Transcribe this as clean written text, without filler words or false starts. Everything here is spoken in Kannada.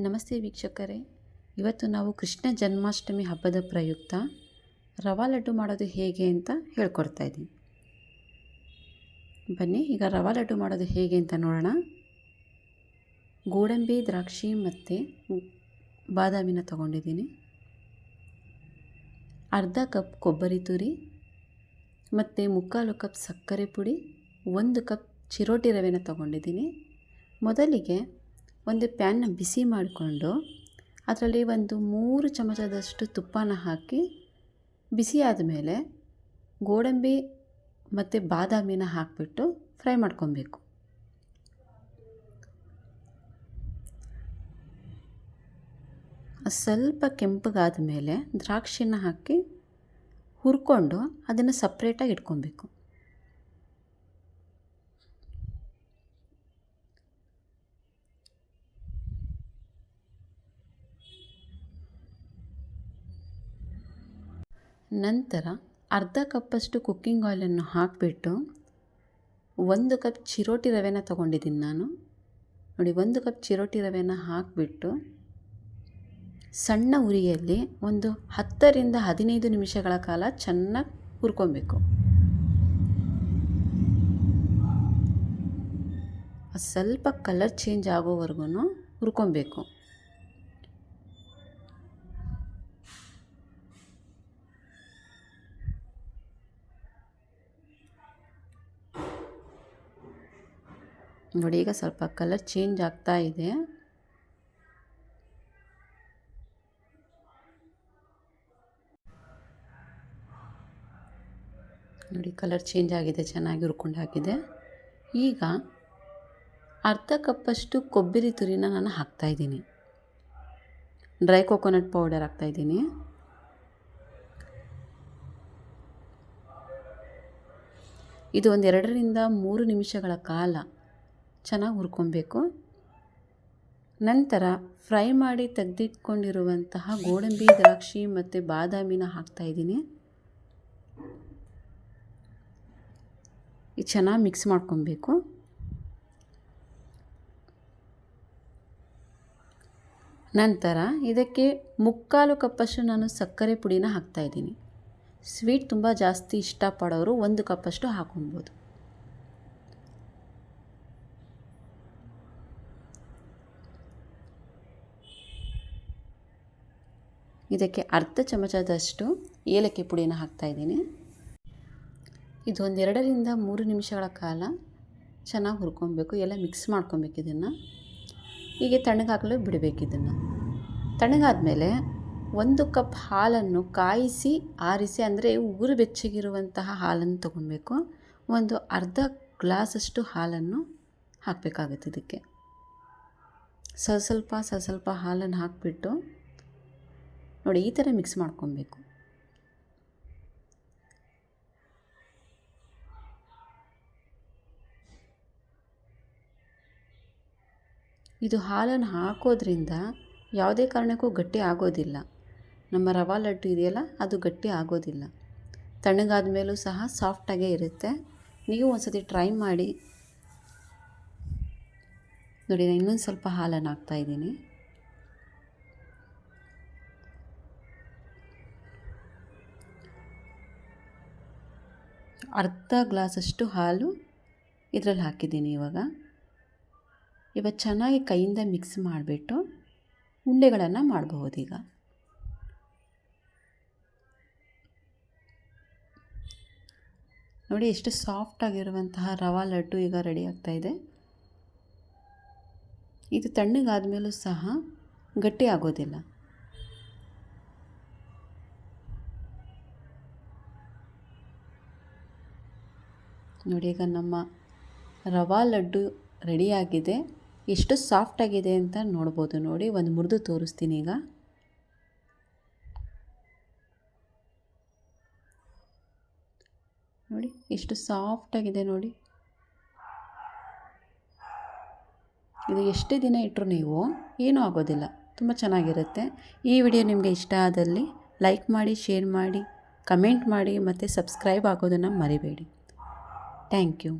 ನಮಸ್ತೆ ವೀಕ್ಷಕರೇ, ಇವತ್ತು ನಾವು ಕೃಷ್ಣ ಜನ್ಮಾಷ್ಟಮಿ ಹಬ್ಬದ ಪ್ರಯುಕ್ತ ರವಾ ಲಡ್ಡು ಮಾಡೋದು ಹೇಗೆ ಅಂತ ಹೇಳ್ಕೊಡ್ತಾ ಇದ್ದೀನಿ. ಬನ್ನಿ ಈಗ ರವಾ ಲಡ್ಡು ಮಾಡೋದು ಹೇಗೆ ಅಂತ ನೋಡೋಣ. ಗೋಡಂಬಿ, ದ್ರಾಕ್ಷಿ ಮತ್ತು ಬಾದಾಮಿನ ತಗೊಂಡಿದ್ದೀನಿ. ಅರ್ಧ ಕಪ್ ಕೊಬ್ಬರಿ ತುರಿ ಮತ್ತು 3/4 ಕಪ್ ಸಕ್ಕರೆ ಪುಡಿ, 1 ಕಪ್ ಚಿರೋಟಿ ರವೆನ ತಗೊಂಡಿದ್ದೀನಿ. ಮೊದಲಿಗೆ ಒಂದು ಪ್ಯಾನ್ನ ಬಿಸಿ ಮಾಡಿಕೊಂಡು ಅದರಲ್ಲಿ ಒಂದು 3 ಚಮಚದಷ್ಟು ತುಪ್ಪನ ಹಾಕಿ ಬಿಸಿ ಆದಮೇಲೆ ಗೋಡಂಬಿ ಮತ್ತು ಬಾದಾಮಿನ ಹಾಕಿಬಿಟ್ಟು ಫ್ರೈ ಮಾಡ್ಕೊಬೇಕು. ಸ್ವಲ್ಪ ಕೆಂಪಗಾದ ಮೇಲೆ ದ್ರಾಕ್ಷಿನ ಹಾಕಿ ಹುರ್ಕೊಂಡು ಅದನ್ನು ಸಪ್ರೇಟಾಗಿ ಇಟ್ಕೊಬೇಕು. ನಂತರ ಅರ್ಧ ಕಪ್ಪಷ್ಟು ಕುಕ್ಕಿಂಗ್ ಆಯಿಲನ್ನು ಹಾಕಿಬಿಟ್ಟು 1 ಕಪ್ ಚಿರೋಟಿ ರವೆನ ತೊಗೊಂಡಿದ್ದೀನಿ ನಾನು. ನೋಡಿ, 1 ಕಪ್ ಚಿರೋಟಿ ರವೆನ ಹಾಕಿಬಿಟ್ಟು ಸಣ್ಣ ಉರಿಯಲ್ಲಿ ಒಂದು 10 ರಿಂದ 15 ನಿಮಿಷಗಳ ಕಾಲ ಚೆನ್ನಾಗಿ ಹುರ್ಕೊಬೇಕು. ಸ್ವಲ್ಪ ಕಲರ್ ಚೇಂಜ್ ಆಗೋವರೆಗೂ ಹುರ್ಕೊಬೇಕು. ನೋಡಿ, ಈಗ ಸ್ವಲ್ಪ ಕಲರ್ ಚೇಂಜ್ ಆಗ್ತಾ ಇದೆ. ನೋಡಿ, ಕಲರ್ ಚೇಂಜ್ ಆಗಿದೆ, ಚೆನ್ನಾಗಿ ಹುರ್ಕೊಂಡು ಹಾಕಿದೆ. ಈಗ ಅರ್ಧ ಕಪ್ಪಷ್ಟು ಕೊಬ್ಬರಿ ತುರಿನ ನಾನು ಹಾಕ್ತಾಯಿದ್ದೀನಿ. ಡ್ರೈ ಕೋಕೋನಟ್ ಪೌಡರ್ ಹಾಕ್ತಾಯಿದ್ದೀನಿ. ಇದು ಒಂದು 2 ರಿಂದ 3 ನಿಮಿಷಗಳ ಕಾಲ ಚೆನ್ನಾಗಿ ಹುರ್ಕೊಬೇಕು. ನಂತರ ಫ್ರೈ ಮಾಡಿ ತೆಗೆದಿಟ್ಕೊಂಡಿರುವಂತಹ ಗೋಡಂಬಿ, ದ್ರಾಕ್ಷಿ ಮತ್ತು ಬಾದಾಮಿನ ಹಾಕ್ತಾಯಿದ್ದೀನಿ. ಇದು ಚೆನ್ನಾಗಿ ಮಿಕ್ಸ್ ಮಾಡ್ಕೊಬೇಕು. ನಂತರ ಇದಕ್ಕೆ 3/4 ಕಪ್ಪಷ್ಟು ನಾನು ಸಕ್ಕರೆ ಪುಡಿನ ಹಾಕ್ತಾಯಿದ್ದೀನಿ. ಸ್ವೀಟ್ ತುಂಬ ಜಾಸ್ತಿ ಇಷ್ಟಪಡೋರು 1 ಕಪ್ಪಷ್ಟು ಹಾಕೊಬೋದು. ಇದಕ್ಕೆ ಅರ್ಧ ಚಮಚದಷ್ಟು ಏಲಕ್ಕಿ ಪುಡಿನ ಹಾಕ್ತಾಯಿದ್ದೀನಿ. ಇದು ಒಂದು 2 ರಿಂದ 3 ನಿಮಿಷಗಳ ಕಾಲ ಚೆನ್ನಾಗಿ ಹುರ್ಕೊಬೇಕು. ಎಲ್ಲ ಮಿಕ್ಸ್ ಮಾಡ್ಕೊಬೇಕು. ಇದನ್ನು ಹೀಗೆ ತಣ್ಣಗಾಗಲು ಬಿಡಬೇಕು. ಇದನ್ನು ತಣ್ಣಗಾದಮೇಲೆ 1 ಕಪ್ ಹಾಲನ್ನು ಕಾಯಿಸಿ ಆರಿಸಿ, ಅಂದರೆ ಉಗುರು ಬೆಚ್ಚಗಿರುವಂತಹ ಹಾಲನ್ನು ತೊಗೊಬೇಕು. ಒಂದು ಅರ್ಧ ಗ್ಲಾಸಷ್ಟು ಹಾಲನ್ನು ಹಾಕಬೇಕಾಗುತ್ತೆ. ಇದಕ್ಕೆ ಸ್ವಲ್ಪ ಹಾಲನ್ನು ಹಾಕಿಬಿಟ್ಟು ನೋಡಿ, ಈ ಥರ ಮಿಕ್ಸ್ ಮಾಡ್ಕೊಬೇಕು. ಇದು ಹಾಲನ್ನು ಹಾಕೋದ್ರಿಂದ ಯಾವುದೇ ಕಾರಣಕ್ಕೂ ಗಟ್ಟಿ ಆಗೋದಿಲ್ಲ. ನಮ್ಮ ರವಾ ಲಡ್ಡು ಇದೆಯಲ್ಲ, ಅದು ಗಟ್ಟಿ ಆಗೋದಿಲ್ಲ. ತಣ್ಣಗಾದ ಮೇಲೂ ಸಹ ಸಾಫ್ಟಾಗೇ ಇರುತ್ತೆ. ನೀವು ಒಂದು ಸತಿ ಟ್ರೈ ಮಾಡಿ ನೋಡಿ. ನಾನು ಇನ್ನೊಂದು ಸ್ವಲ್ಪ ಹಾಲನ್ನು ಹಾಕ್ತಾಯಿದ್ದೀನಿ. ಅರ್ಧ ಗ್ಲಾಸಷ್ಟು ಹಾಲು ಇದರಲ್ಲಿ ಹಾಕಿದ್ದೀನಿ. ಇವಾಗ ಚೆನ್ನಾಗಿ ಕೈಯಿಂದ ಮಿಕ್ಸ್ ಮಾಡಿಬಿಟ್ಟು ಉಂಡೆಗಳನ್ನು ಮಾಡಬಹುದು. ಈಗ ನೋಡಿ, ಎಷ್ಟು ಸಾಫ್ಟಾಗಿರುವಂತಹ ರವಾ ಲಡ್ಡು ಈಗ ರೆಡಿ ಆಗ್ತಾಯಿದೆ. ಇದು ತಣ್ಣಗಾದ ಮೇಲೂ ಸಹ ಗಟ್ಟಿ ಆಗೋದಿಲ್ಲ. ನೋಡಿ, ಈಗ ನಮ್ಮ ರವಾ ಲಡ್ಡು ರೆಡಿಯಾಗಿದೆ. ಎಷ್ಟು ಸಾಫ್ಟಾಗಿದೆ ಅಂತ ನೋಡ್ಬೋದು. ನೋಡಿ, ಒಂದು ಮುರಿದು ತೋರಿಸ್ತೀನಿ. ಈಗ ನೋಡಿ, ಎಷ್ಟು ಸಾಫ್ಟಾಗಿದೆ ನೋಡಿ. ಇದು ಎಷ್ಟೇ ದಿನ ಇಟ್ಟರು ನೀವು ಏನೂ ಆಗೋದಿಲ್ಲ, ತುಂಬ ಚೆನ್ನಾಗಿರುತ್ತೆ. ಈ ವಿಡಿಯೋ ನಿಮಗೆ ಇಷ್ಟ ಆದಲ್ಲಿ ಲೈಕ್ ಮಾಡಿ, ಶೇರ್ ಮಾಡಿ, ಕಮೆಂಟ್ ಮಾಡಿ ಮತ್ತು ಸಬ್ಸ್ಕ್ರೈಬ್ ಆಗೋದನ್ನು ಮರಿಬೇಡಿ. Thank you.